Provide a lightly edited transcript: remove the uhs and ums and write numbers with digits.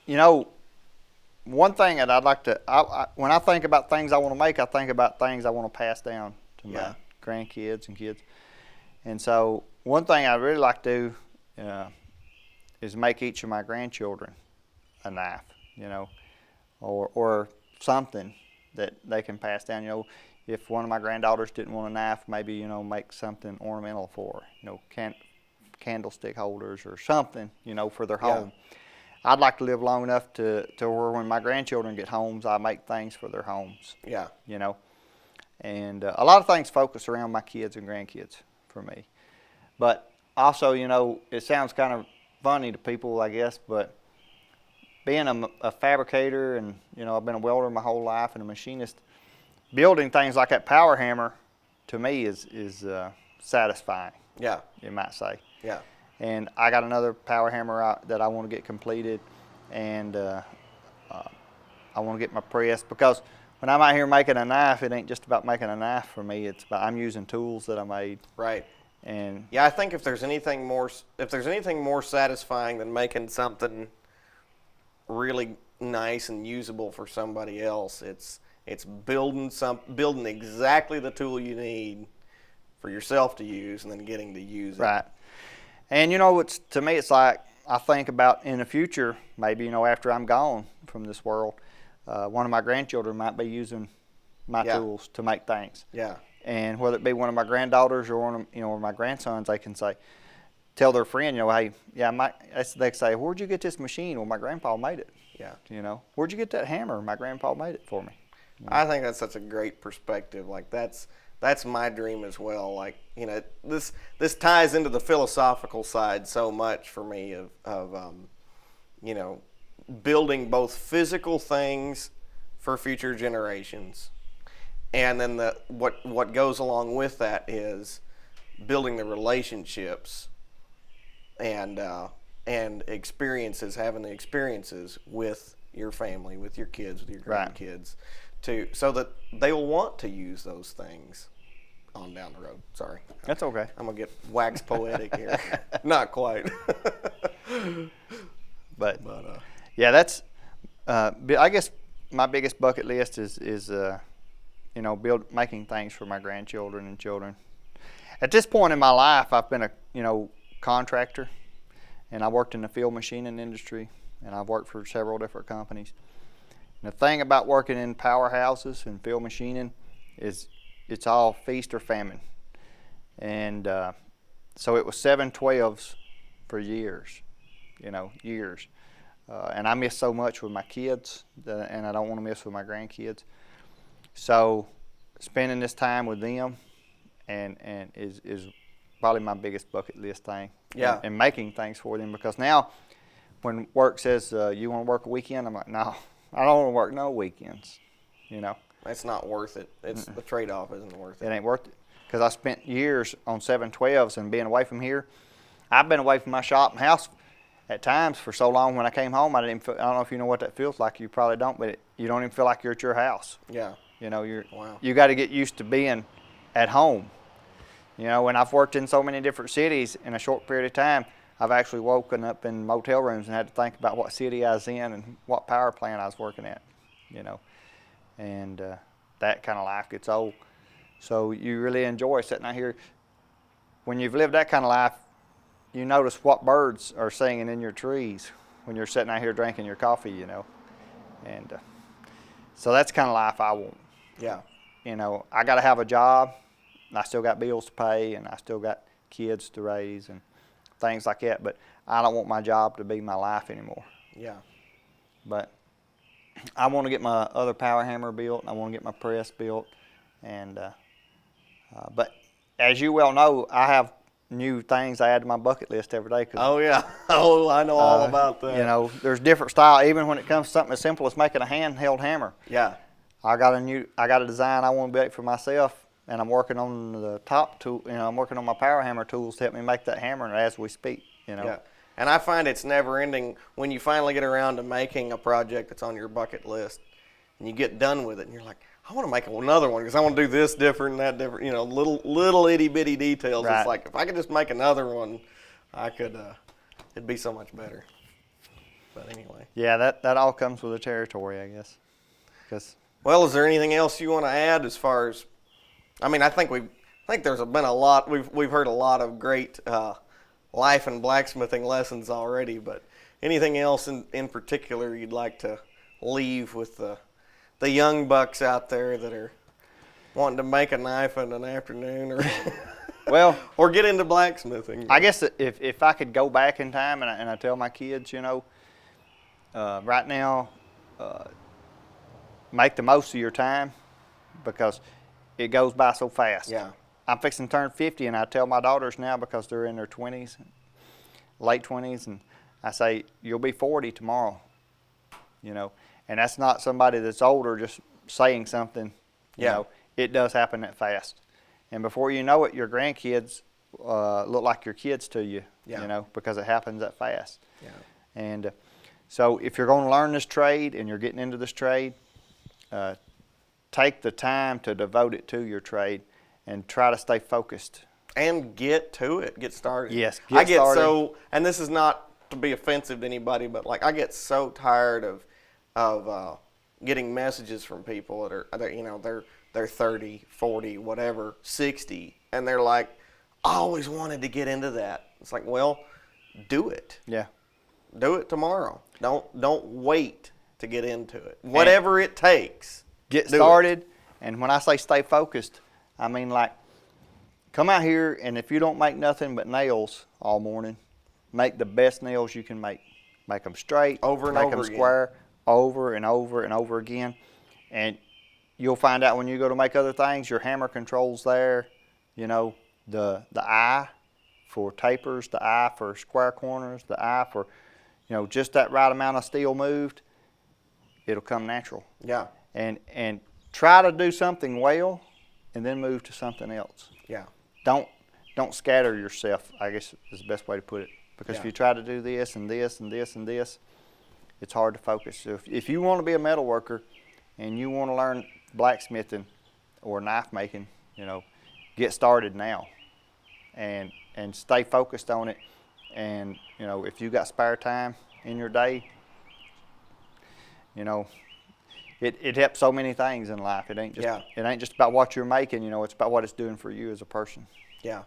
you know, one thing that I'd like to, when I think about things I want to make, I think about things I want to pass down to Yeah. my grandkids and kids. And so, one thing I'd really like to do is make each of my grandchildren a knife, you know, or something that they can pass down. You know, if one of my granddaughters didn't want a knife, maybe, you know, make something ornamental for her, you know, candlestick holders or something, you know, for their Yeah. home. I'd like to live long enough to where when my grandchildren get homes, I make things for their homes, Yeah. you know. And a lot of things focus around my kids and grandkids for me. But also, you know, it sounds kind of funny to people, I guess, but being a fabricator and, you know, I've been a welder my whole life and a machinist, building things like that power hammer to me is satisfying, Yeah. you might say. Yeah. And I got another power hammer out that I want to get completed, and I want to get my press, because when I'm out here making a knife, it ain't just about making a knife for me. It's about I'm using tools that I made. Right. And Yeah, I think if there's anything more satisfying than making something really nice and usable for somebody else, it's building exactly the tool you need for yourself to use and then getting to use it. right. And you know, it's to me, it's like I think about in the future, maybe, you know, after I'm gone from this world, one of my grandchildren might be using my Yeah. tools to make things. Yeah. And whether it be one of my granddaughters or one of, you know, or my grandsons, they can say, tell their friend, you know, hey, yeah, they can say, where'd you get this machine? Well, my grandpa made it. Yeah. You know, where'd you get that hammer? My grandpa made it for me. I think that's such a great perspective. Like that's my dream as well. Like, you know, this ties into the philosophical side so much for me of you know, building both physical things for future generations, and then what goes along with that is building the relationships and experiences, having the experiences with your family, with your kids, with your Right. grandkids, so that they will want to use those things on down the road. Sorry, That's okay. I'm gonna get wax poetic here. Not quite. But But yeah, that's I guess my biggest bucket list is you know, making things for my grandchildren and children. At this point in my life, I've been a, you know, contractor, and I worked in the field machining industry, and I've worked for several different companies. And the thing about working in powerhouses and field machining is it's all feast or famine. And so it was 7/12s for years, you know, years. And I miss so much with my kids, and I don't want to miss with my grandkids. So spending this time with them and is probably my biggest bucket list thing. Yeah. And making things for them, because now when work says you want to work a weekend, I'm like, no, I don't want to work no weekends. You know, it's not worth it. It's the trade-off isn't worth it it. ain't worth it, because I spent years on 7/12s and being away from here. I've been away from my shop and house at times for so long. When I came home, I don't know if you know what that feels like. You probably don't, but you don't even feel like you're at your house. Yeah. You know, Wow. you got to get used to being at home. You know, and I've worked in so many different cities in a short period of time. I've actually woken up in motel rooms and had to think about what city I was in and what power plant I was working at. You know, and that kind of life gets old. So you really enjoy sitting out here. When you've lived that kind of life, you notice what birds are singing in your trees when you're sitting out here drinking your coffee. You know, and so that's the kind of life I want. Yeah. You know, I got to have a job, and I still got bills to pay, and I still got kids to raise and things like that, but I don't want my job to be my life anymore. Yeah. But I want to get my other power hammer built, and I want to get my press built, and but as you well know, I have new things I add to my bucket list every day. Oh yeah. Oh, I know all about that. You know, there's different style, even when it comes to something as simple as making a handheld hammer. Yeah. I got a design I want to make for myself, and I'm working on the top tool. You know, I'm working on my power hammer tools to help me make that hammer as we speak. You know. Yeah. And I find it's never ending when you finally get around to making a project that's on your bucket list, and you get done with it, and you're like, I want to make another one because I want to do this different and that different. You know, little itty bitty details. Right. It's like if I could just make another one, I could. It'd be so much better. But anyway. Yeah, that all comes with the territory, I guess. 'Cause Well, is there anything else you want to add as far as? I mean, I think there's been a lot. We've heard a lot of great life and blacksmithing lessons already. But anything else in particular you'd like to leave with the young bucks out there that are wanting to make a knife in an afternoon, or well, or get into blacksmithing? I guess if I could go back in time and I tell my kids, right now, make the most of your time because it goes by so fast. Yeah. I'm fixing to turn 50, and I tell my daughters now because they're in their 20s, late 20s, and I say, you'll be 40 tomorrow, And that's not somebody that's older just saying something, It does happen that fast. And before you know it, your grandkids look like your kids to you, because it happens that fast. Yeah. And so if you're going to learn this trade and you're getting into this trade, take the time to devote it to your trade and try to stay focused. And get to it. Get started. Yes, I get so, and this is not to be offensive to anybody, but like I get so tired of getting messages from people that are they're 30, 40, whatever, 60, and they're like, I always wanted to get into that. It's like, well, do it. Yeah. Do it tomorrow. Don't wait to get into it. Whatever it takes. Get started. And when I say stay focused, I mean like come out here, and if you don't make nothing but nails all morning, make the best nails you can make. Make them straight. Over and over again. Make them square. Over and over and over again. And you'll find out when you go to make other things, your hammer control's there. The eye for tapers, the eye for square corners, the eye for, just that right amount of steel moved. It'll come natural. Yeah. And try to do something well, and then move to something else. Yeah. Don't scatter yourself, I guess is the best way to put it. Because if you try to do this and this and this and this, it's hard to focus. So if you want to be a metal worker and you want to learn blacksmithing or knife making, get started now and stay focused on it. And, if you got spare time in your day, it helps so many things in life. It ain't just about what you're making, it's about what it's doing for you as a person. Yeah.